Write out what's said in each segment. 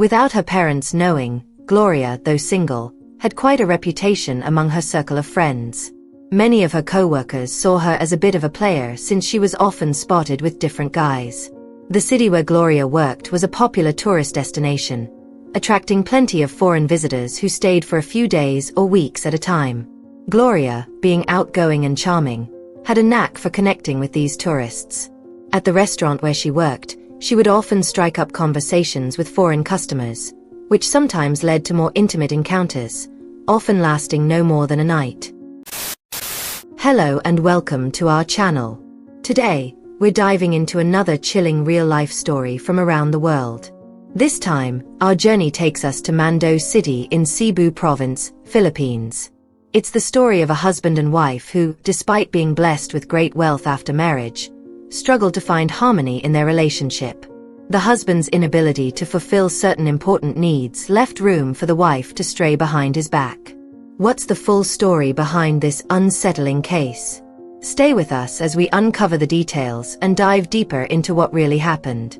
Without her parents knowing, Gloria, though single, had quite a reputation among her circle of friends. Many of her co-workers saw her as a bit of a player since she was often spotted with different guys. The city where Gloria worked was a popular tourist destination, attracting plenty of foreign visitors who stayed for a few days or weeks at a time. Gloria, being outgoing and charming, had a knack for connecting with these tourists. At the restaurant where she worked, she would often strike up conversations with foreign customers, which sometimes led to more intimate encounters, often lasting no more than a night. Hello and welcome to our channel. Today, we're diving into another chilling real-life story from around the world. This time, our journey takes us to Mando City in Cebu Province, Philippines. It's the story of a husband and wife who, despite being blessed with great wealth after marriage, struggled to find harmony in their relationship. The husband's inability to fulfill certain important needs left room for the wife to stray behind his back. What's the full story behind this unsettling case? Stay with us as we uncover the details and dive deeper into what really happened.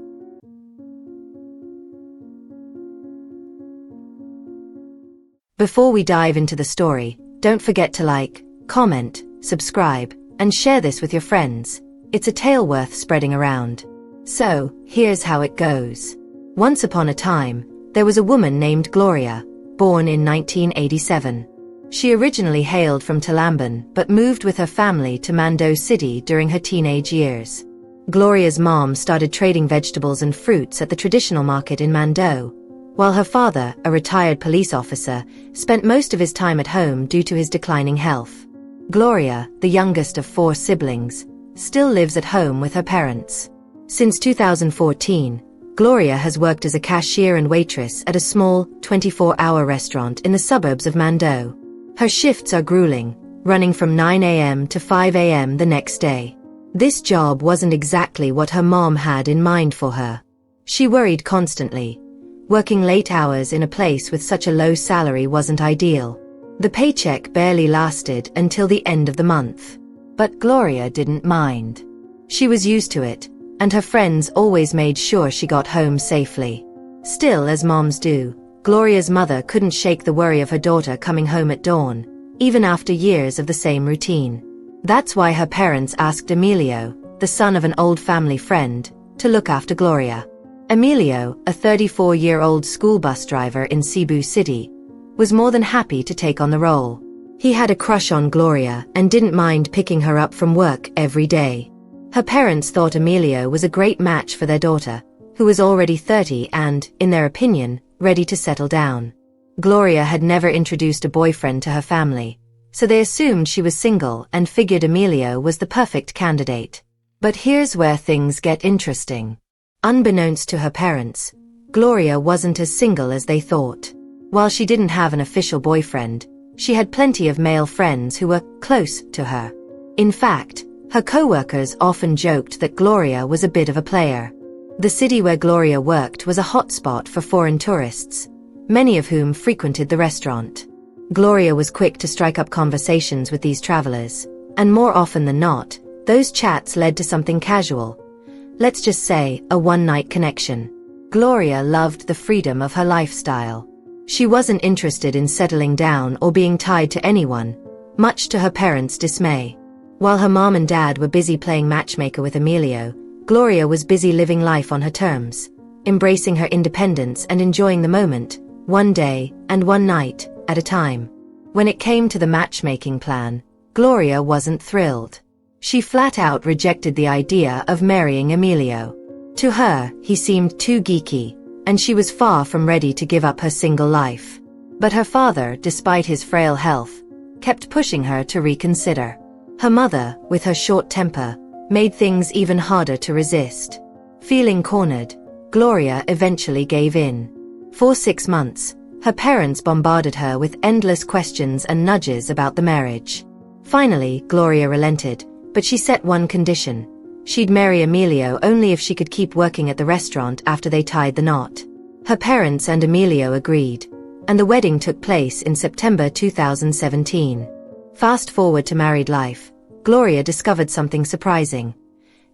Before we dive into the story, don't forget to like, comment, subscribe, and share this with your friends. It's a tale worth spreading around. So, here's how it goes. Once upon a time, there was a woman named Gloria, born in 1987. She originally hailed from Talamban but moved with her family to Mando City during her teenage years. Gloria's mom started trading vegetables and fruits at the traditional market in Mando, while her father, a retired police officer, spent most of his time at home due to his declining health. Gloria, the youngest of 4 siblings, still lives at home with her parents. Since 2014, Gloria has worked as a cashier and waitress at a small, 24-hour restaurant in the suburbs of Mando. Her shifts are grueling, running from 9 a.m. to 5 a.m. the next day. This job wasn't exactly what her mom had in mind for her. She worried constantly. Working late hours in a place with such a low salary wasn't ideal. The paycheck barely lasted until the end of the month. But Gloria didn't mind. She was used to it, and her friends always made sure she got home safely. Still, as moms do, Gloria's mother couldn't shake the worry of her daughter coming home at dawn, even after years of the same routine. That's why her parents asked Emilio, the son of an old family friend, to look after Gloria. Emilio, a 34-year-old school bus driver in Cebu City, was more than happy to take on the role. He had a crush on Gloria and didn't mind picking her up from work every day. Her parents thought Emilio was a great match for their daughter, who was already 30 and, in their opinion, ready to settle down. Gloria had never introduced a boyfriend to her family, so they assumed she was single and figured Emilio was the perfect candidate. But here's where things get interesting. Unbeknownst to her parents, Gloria wasn't as single as they thought. While she didn't have an official boyfriend, she had plenty of male friends who were close to her. In fact, her co-workers often joked that Gloria was a bit of a player. The city where Gloria worked was a hotspot for foreign tourists, many of whom frequented the restaurant. Gloria was quick to strike up conversations with these travelers, and more often than not, those chats led to something casual. Let's just say, a one-night connection. Gloria loved the freedom of her lifestyle. She wasn't interested in settling down or being tied to anyone, much to her parents' dismay. While her mom and dad were busy playing matchmaker with Emilio, Gloria was busy living life on her terms, embracing her independence and enjoying the moment, one day and one night at a time. When it came to the matchmaking plan, Gloria wasn't thrilled. She flat out rejected the idea of marrying Emilio. To her, he seemed too geeky, and she was far from ready to give up her single life. But her father, despite his frail health, kept pushing her to reconsider. Her mother, with her short temper, made things even harder to resist. Feeling cornered, Gloria eventually gave in. For 6 months, her parents bombarded her with endless questions and nudges about the marriage. Finally, Gloria relented, but she set one condition. She'd marry Emilio only if she could keep working at the restaurant after they tied the knot. Her parents and Emilio agreed, and the wedding took place in September 2017. Fast forward to married life, Gloria discovered something surprising.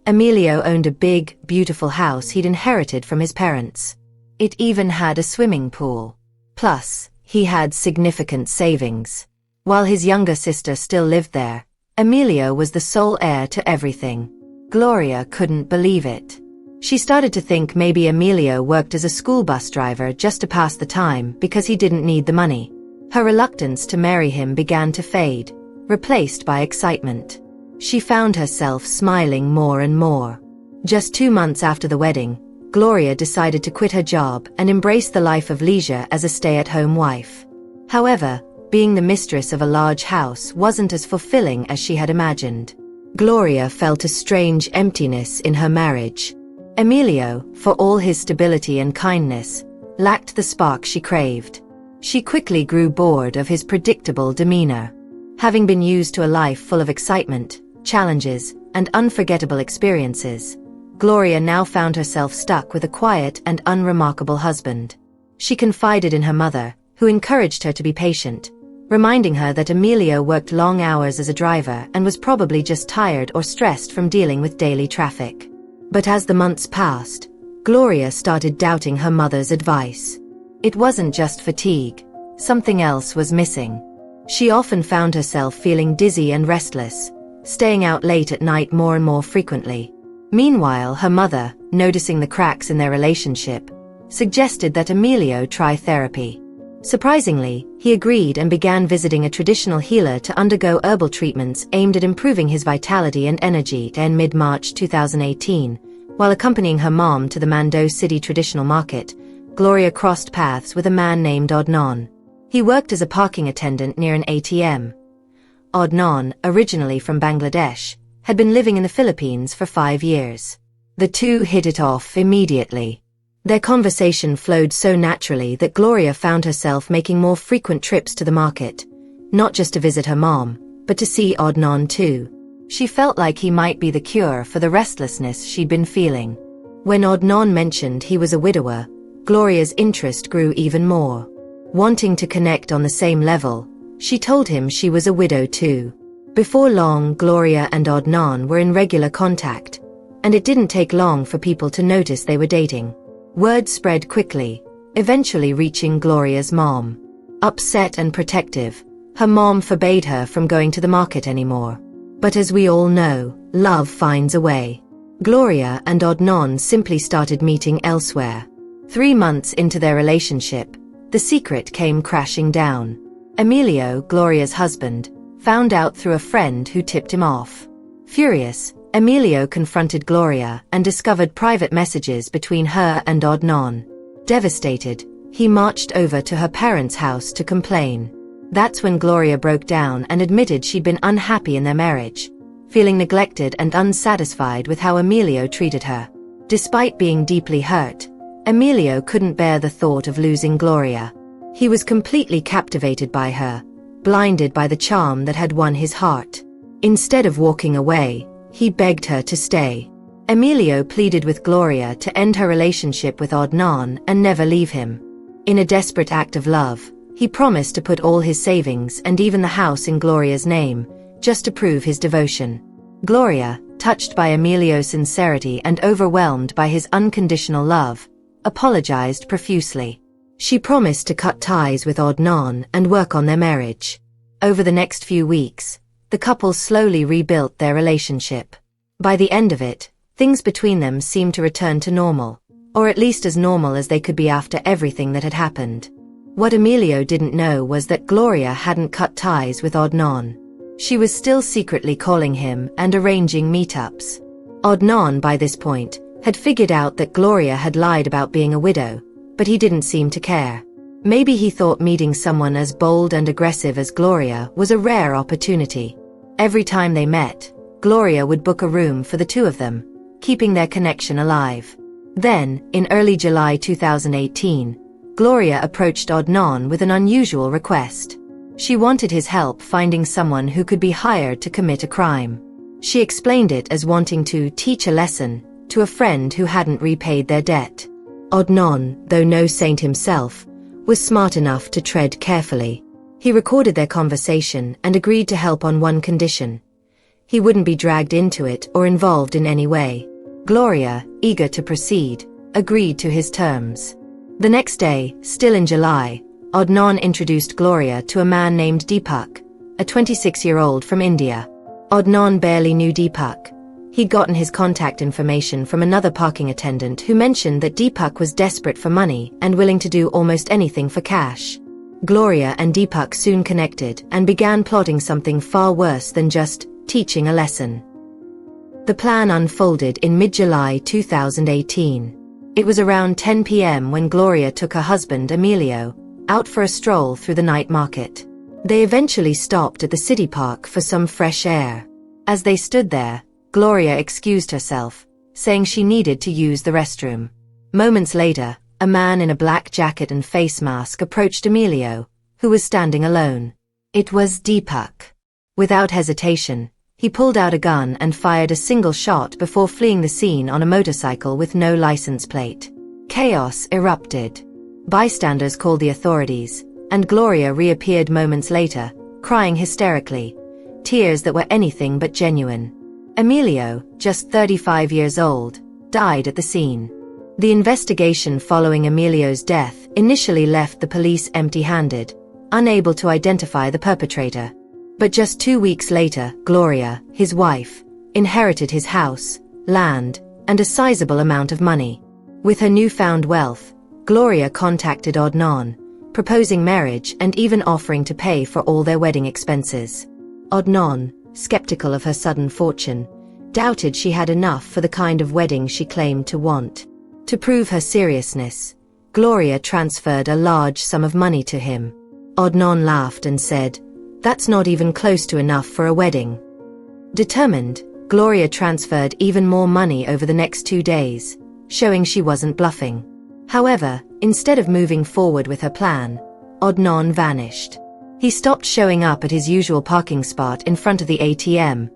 Emilio owned a big, beautiful house he'd inherited from his parents. It even had a swimming pool. Plus, he had significant savings. While his younger sister still lived there, Emilio was the sole heir to everything. Gloria couldn't believe it. She started to think maybe Emilio worked as a school bus driver just to pass the time because he didn't need the money. Her reluctance to marry him began to fade, replaced by excitement. She found herself smiling more and more. Just 2 months after the wedding, Gloria decided to quit her job and embrace the life of leisure as a stay-at-home wife. However, being the mistress of a large house wasn't as fulfilling as she had imagined. Gloria felt a strange emptiness in her marriage. Emilio, for all his stability and kindness, lacked the spark she craved. She quickly grew bored of his predictable demeanor. Having been used to a life full of excitement, challenges, and unforgettable experiences, Gloria now found herself stuck with a quiet and unremarkable husband. She confided in her mother, who encouraged her to be patient, reminding her that Emilio worked long hours as a driver and was probably just tired or stressed from dealing with daily traffic. But as the months passed, Gloria started doubting her mother's advice. It wasn't just fatigue. Something else was missing. She often found herself feeling dizzy and restless, staying out late at night more and more frequently. Meanwhile, her mother, noticing the cracks in their relationship, suggested that Emilio try therapy. Surprisingly, he agreed and began visiting a traditional healer to undergo herbal treatments aimed at improving his vitality and energy. In mid-March 2018, while accompanying her mom to the Mando City traditional market, Gloria crossed paths with a man named Adnan. He worked as a parking attendant near an ATM. Adnan, originally from Bangladesh, had been living in the Philippines for 5 years. The two hit it off immediately. Their conversation flowed so naturally that Gloria found herself making more frequent trips to the market, not just to visit her mom, but to see Adnan too. She felt like he might be the cure for the restlessness she'd been feeling. When Adnan mentioned he was a widower, Gloria's interest grew even more. Wanting to connect on the same level, she told him she was a widow too. Before long, Gloria and Adnan were in regular contact, and it didn't take long for people to notice they were dating. Word spread quickly, eventually reaching Gloria's mom. Upset and protective, her mom forbade her from going to the market anymore. But as we all know, love finds a way. Gloria and Adnan simply started meeting elsewhere. 3 months into their relationship, the secret came crashing down. Emilio, Gloria's husband, found out through a friend who tipped him off. Furious, Emilio confronted Gloria and discovered private messages between her and Adnan. Devastated, he marched over to her parents' house to complain. That's when Gloria broke down and admitted she'd been unhappy in their marriage, feeling neglected and unsatisfied with how Emilio treated her. Despite being deeply hurt, Emilio couldn't bear the thought of losing Gloria. He was completely captivated by her, blinded by the charm that had won his heart. Instead of walking away, he begged her to stay. Emilio pleaded with Gloria to end her relationship with Adnan and never leave him. In a desperate act of love, he promised to put all his savings and even the house in Gloria's name, just to prove his devotion. Gloria, touched by Emilio's sincerity and overwhelmed by his unconditional love, apologized profusely. She promised to cut ties with Adnan and work on their marriage. Over the next few weeks, the couple slowly rebuilt their relationship. By the end of it, things between them seemed to return to normal, or at least as normal as they could be after everything that had happened. What Emilio didn't know was that Gloria hadn't cut ties with Adnan. She was still secretly calling him and arranging meetups. Adnan, by this point, had figured out that Gloria had lied about being a widow, but he didn't seem to care. Maybe he thought meeting someone as bold and aggressive as Gloria was a rare opportunity. Every time they met, Gloria would book a room for the two of them, keeping their connection alive. Then, in early July 2018, Gloria approached Adnan with an unusual request. She wanted his help finding someone who could be hired to commit a crime. She explained it as wanting to teach a lesson to a friend who hadn't repaid their debt. Adnan, though no saint himself, was smart enough to tread carefully. He recorded their conversation and agreed to help on one condition. He wouldn't be dragged into it or involved in any way. Gloria, eager to proceed, agreed to his terms. The next day, still in July, Adnan introduced Gloria to a man named Deepak, a 26-year-old from India. Adnan barely knew Deepak. He'd gotten his contact information from another parking attendant who mentioned that Deepak was desperate for money and willing to do almost anything for cash. Gloria and Deepak soon connected and began plotting something far worse than just teaching a lesson. The plan unfolded in mid-July 2018. It was around 10 p.m. when Gloria took her husband, Emilio, out for a stroll through the night market. They eventually stopped at the city park for some fresh air. As they stood there, Gloria excused herself, saying she needed to use the restroom. Moments later, a man in a black jacket and face mask approached Emilio, who was standing alone. It was Deepak. Without hesitation, he pulled out a gun and fired a single shot before fleeing the scene on a motorcycle with no license plate. Chaos erupted. Bystanders called the authorities, and Gloria reappeared moments later, crying hysterically, tears that were anything but genuine. Emilio, just 35 years old, died at the scene. The investigation following Emilio's death initially left the police empty-handed, unable to identify the perpetrator. But just 2 weeks later, Gloria, his wife, inherited his house, land, and a sizable amount of money. With her newfound wealth, Gloria contacted Adnan, proposing marriage and even offering to pay for all their wedding expenses. Adnan, skeptical of her sudden fortune, doubted she had enough for the kind of wedding she claimed to want. To prove her seriousness, Gloria transferred a large sum of money to him. Adnan laughed and said, "That's not even close to enough for a wedding." Determined, Gloria transferred even more money over the next 2 days, showing she wasn't bluffing. However, instead of moving forward with her plan, Adnan vanished. He stopped showing up at his usual parking spot in front of the ATM,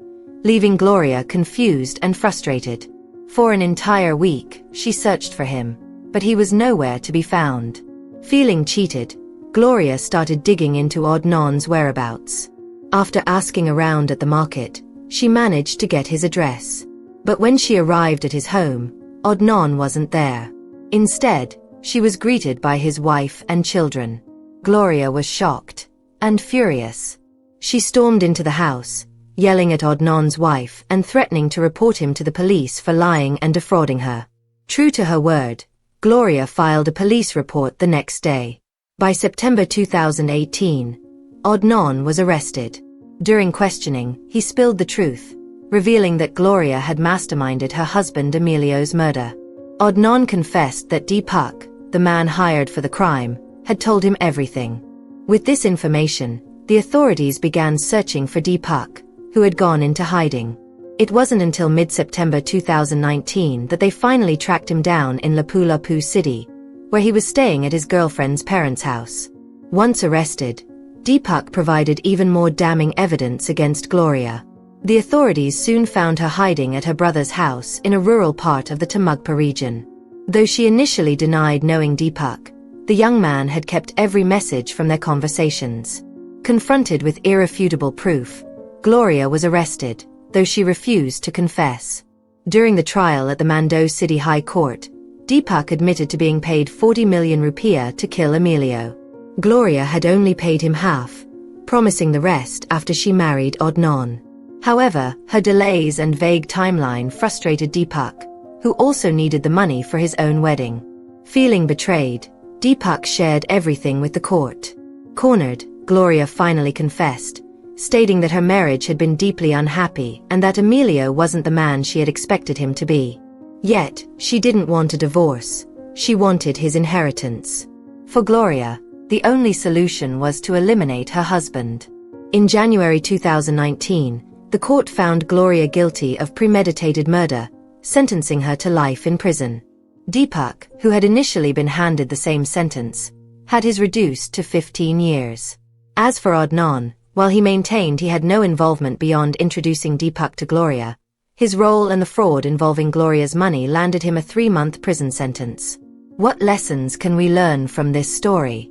leaving Gloria confused and frustrated. For an entire week, she searched for him, but he was nowhere to be found. Feeling cheated, Gloria started digging into Adnan's whereabouts. After asking around at the market, she managed to get his address. But when she arrived at his home, Adnan wasn't there. Instead, she was greeted by his wife and children. Gloria was shocked and furious. She stormed into the house, yelling at Adnan's wife and threatening to report him to the police for lying and defrauding her. True to her word, Gloria filed a police report the next day. By September 2018, Adnan was arrested. During questioning, he spilled the truth, revealing that Gloria had masterminded her husband Emilio's murder. Adnan confessed that Deepak, the man hired for the crime, had told him everything. With this information, the authorities began searching for Deepak, who had gone into hiding. It wasn't until mid-September 2019 that they finally tracked him down in Lapu-Lapu City, where he was staying at his girlfriend's parents' house. Once arrested, Deepak provided even more damning evidence against Gloria. The authorities soon found her hiding at her brother's house in a rural part of the Tamugpa region. Though she initially denied knowing Deepak, the young man had kept every message from their conversations. Confronted with irrefutable proof, Gloria was arrested, though she refused to confess. During the trial at the Mando City High Court, Deepak admitted to being paid 40 million rupiah to kill Emilio. Gloria had only paid him half, promising the rest after she married Adnan. However, her delays and vague timeline frustrated Deepak, who also needed the money for his own wedding. Feeling betrayed, Deepak shared everything with the court. Cornered, Gloria finally confessed, stating that her marriage had been deeply unhappy and that Emilio wasn't the man she had expected him to be. Yet, she didn't want a divorce. She wanted his inheritance. For Gloria, the only solution was to eliminate her husband. In January 2019, the court found Gloria guilty of premeditated murder, sentencing her to life in prison. Deepak, who had initially been handed the same sentence, had his reduced to 15 years. As for Adnan, while he maintained he had no involvement beyond introducing Deepak to Gloria, his role in the fraud involving Gloria's money landed him a 3-month prison sentence. What lessons can we learn from this story?